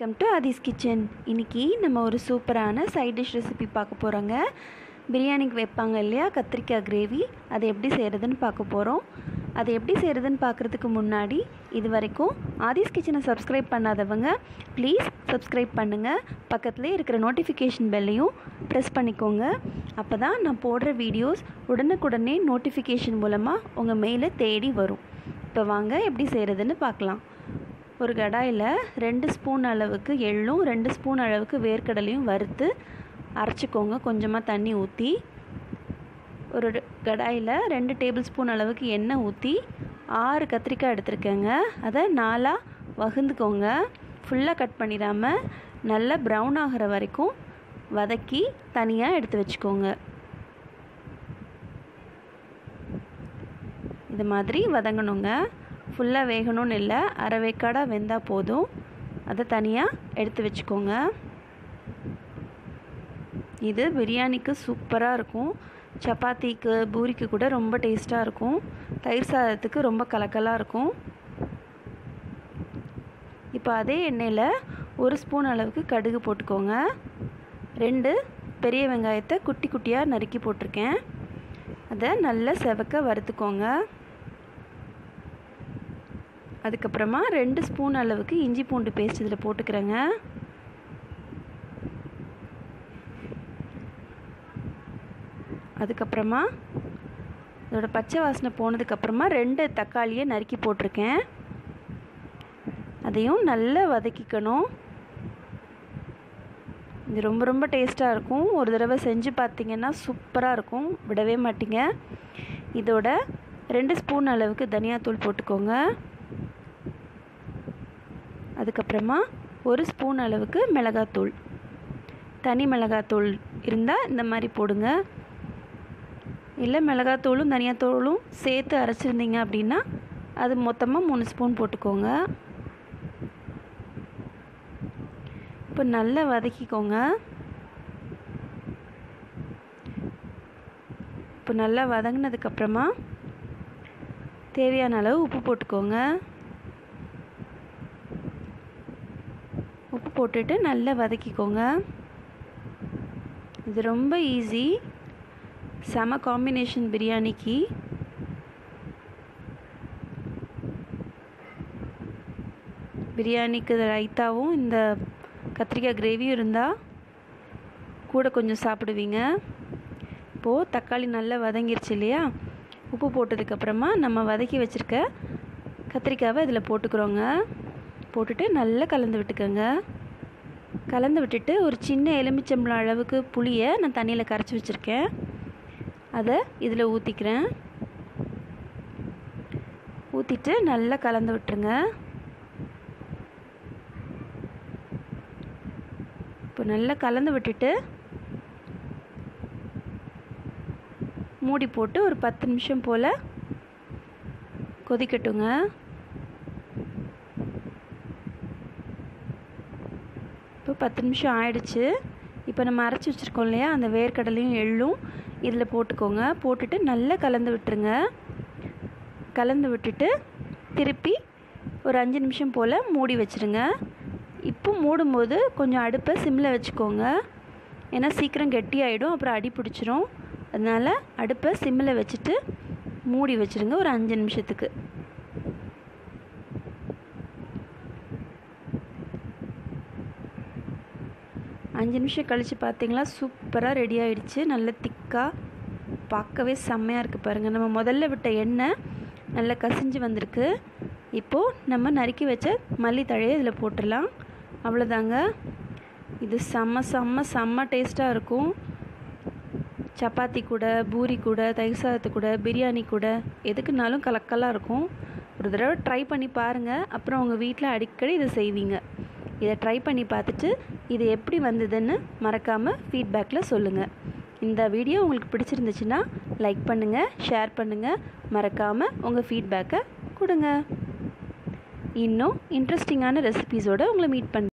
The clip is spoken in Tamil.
Welcome to Athi's kitchen. இன்றைக்கி நம்ம ஒரு சூப்பரான சைட் டிஷ் ரெசிபி பார்க்க போகிறோங்க. பிரியாணிக்கு வைப்பாங்க இல்லையா கத்திரிக்காய் கிரேவி, அதை எப்படி செய்கிறதுன்னு பார்க்க போகிறோம். அதை எப்படி செய்கிறதுன்னு பார்க்குறதுக்கு முன்னாடி இது வரைக்கும் Athi's கிச்சனை சப்ஸ்கிரைப் பண்ணாதவங்க ப்ளீஸ் சப்ஸ்கிரைப் பண்ணுங்கள். பக்கத்துலேயே இருக்கிற நோட்டிஃபிகேஷன் பெல்லையும் ப்ரெஸ் பண்ணிக்கோங்க. அப்போ தான் நான் போடுற வீடியோஸ் உடனுக்குடனே நோட்டிஃபிகேஷன் மூலமாக உங்கள் மெயிலை தேடி வரும். இப்போ வாங்க எப்படி செய்கிறதுன்னு பார்க்கலாம். ஒரு கடாயில் 2 ஸ்பூன் அளவுக்கு எள்ளும் 2 ஸ்பூன் அளவுக்கு வேர்க்கடலையும் வறுத்து அரைச்சிக்கோங்க. கொஞ்சமாக தண்ணி ஊற்றி ஒரு கடாயில் 2 டேபிள் ஸ்பூன் அளவுக்கு எண்ணெய் ஊற்றி 6 கத்திரிக்காய் எடுத்துருக்கேங்க. அதை 4ஆக வகுந்துக்கோங்க. ஃபுல்லாக கட் பண்ணிடாமல் நல்லா ப்ரௌன் ஆகிற வரைக்கும் வதக்கி தனியாக எடுத்து வச்சுக்கோங்க. இது மாதிரி வதங்கணுங்க. ஃபுல்லாக வேகணும்னு இல்லை, அரை வேக்காடாக வெந்தால் போதும். அதை தனியாக எடுத்து வச்சுக்கோங்க. இது பிரியாணிக்கு சூப்பராக இருக்கும். சப்பாத்திக்கு பூரிக்கு கூட ரொம்ப டேஸ்ட்டாக இருக்கும். தயிர் சாதத்துக்கு ரொம்ப கலக்கலாக இருக்கும். இப்போ அதே எண்ணெயில் 1 ஸ்பூன் அளவுக்கு கடுகு போட்டுக்கோங்க. 2 பெரிய வெங்காயத்தை குட்டி குட்டியாக நறுக்கி போட்டிருக்கேன். அதை நல்லா செவக்க வறுத்துக்கோங்க. அதுக்கப்புறமா 2 ஸ்பூன் அளவுக்கு இஞ்சி பூண்டு பேஸ்ட் இதில் போட்டுக்கிறேங்க. அதுக்கப்புறமா இதோட பச்சை வாசனை போனதுக்கப்புறமா 2 தக்காளியை நறுக்கி போட்டிருக்கேன். அதையும் நல்லா வதக்கிக்கணும். இது ரொம்ப ரொம்ப டேஸ்ட்டாக இருக்கும். ஒரு தடவை செஞ்சு பார்த்தீங்கன்னா சூப்பராக இருக்கும், விடவே மாட்டீங்க. இதோட 2 ஸ்பூன் அளவுக்கு தனியாத்தூள் போட்டுக்கோங்க. அதுக்கப்புறமா 1 ஸ்பூன் அளவுக்கு மிளகாத்தூள், தனி மிளகாத்தூள் இருந்தால் இந்த மாதிரி போடுங்க. இல்லை மிளகாத்தூளும் தனியாத்தூளும் சேர்த்து அரைச்சிருந்தீங்க அப்படின்னா அது மொத்தமாக 3 ஸ்பூன் போட்டுக்கோங்க. இப்போ நல்லா வதக்கிக்கோங்க. இப்போ நல்லா வதங்கினதுக்கப்புறமா தேவையான அளவு உப்பு போட்டுக்கோங்க. உப்பு போட்டுட்டு நல்லா வதக்கிக்கோங்க. இது ரொம்ப ஈஸி, செம காம்பினேஷன் பிரியாணிக்கு. பிரியாணிக்கு ரைத்தாவும் இந்த கத்திரிக்காய் கிரேவியும் இருந்தால் கூட கொஞ்சம் சாப்பிடுவீங்க. இப்போது தக்காளி நல்லா வதங்கிருச்சு இல்லையா, உப்பு போட்டதுக்கப்புறமா நம்ம வதக்கி வச்சுருக்க கத்திரிக்காவை இதில் போட்டுக்கிறோங்க. போட்டுட்டு நல்லா கலந்து விட்டுக்கோங்க. கலந்து விட்டுட்டு ஒரு சின்ன எலுமிச்சம்பழம் அளவுக்கு புளியை நான் தண்ணியில் கரைச்சி வச்சுருக்கேன். அதை இதில் ஊற்றிக்கிறேன். ஊற்றிட்டு நல்லா கலந்து விட்டுருங்க. இப்போ நல்லா கலந்து விட்டுட்டு மூடி போட்டு ஒரு 10 நிமிஷம் போல் கொதிக்கட்டுங்க. இப்போ 10 நிமிஷம் ஆயிடுச்சு. இப்போ நம்ம அரைச்சி வச்சுருக்கோம் இல்லையா, அந்த வேர்க்கடலையும் எள்ளும் இதில் போட்டுக்கோங்க. போட்டுட்டு நல்லா கலந்து விட்டுருங்க. கலந்து விட்டுட்டு திருப்பி ஒரு 5 நிமிஷம் போல் மூடி வச்சுருங்க. இப்போ மூடும்போது கொஞ்சம் அடுப்பை சிம்மில் வச்சுக்கோங்க. ஏன்னா சீக்கிரம் கெட்டி ஆகிடும், அப்புறம் அடி பிடிச்சிரும். அதனால் அடுப்பை சிம்மில் வச்சுட்டு மூடி வச்சுருங்க ஒரு 5 நிமிஷத்துக்கு. அஞ்சு நிமிஷம் கழித்து பார்த்தீங்களா, சூப்பராக ரெடி ஆகிடுச்சு. நல்ல திக்காக பார்க்கவே செம்மையாக இருக்குது பாருங்கள். நம்ம முதல்ல விட்ட எண்ணெய் நல்லா கசிஞ்சு வந்திருக்கு. இப்போது நம்ம நறுக்கி வச்ச மல்லித்தழையை இதில் போட்டுடலாம். அவ்வளோதாங்க. இது செம்ம செம்ம செம்ம டேஸ்ட்டாக இருக்கும். சப்பாத்தி கூட, பூரி கூட, தயிர் சாதத்து கூட, பிரியாணி கூட, எதுக்குனாலும் கலக்கலாக இருக்கும். ஒரு தடவை ட்ரை பண்ணி பாருங்கள். அப்புறம் உங்கள் வீட்டில் அடிக்கடி இதை செய்வீங்க. இதை ட்ரை பண்ணி பார்த்துட்டு இது எப்படி வந்ததுன்னு மறக்காமல் ஃபீட்பேக்கில் சொல்லுங்கள். இந்த வீடியோ உங்களுக்கு பிடிச்சிருந்துச்சுன்னா லைக் பண்ணுங்கள், ஷேர் பண்ணுங்கள், மறக்காமல் உங்கள் ஃபீட்பேக்கை கொடுங்க. இன்னும் இன்ட்ரெஸ்டிங்கான ரெசிபீஸோடு உங்களை மீட் பண்ணுறேன்.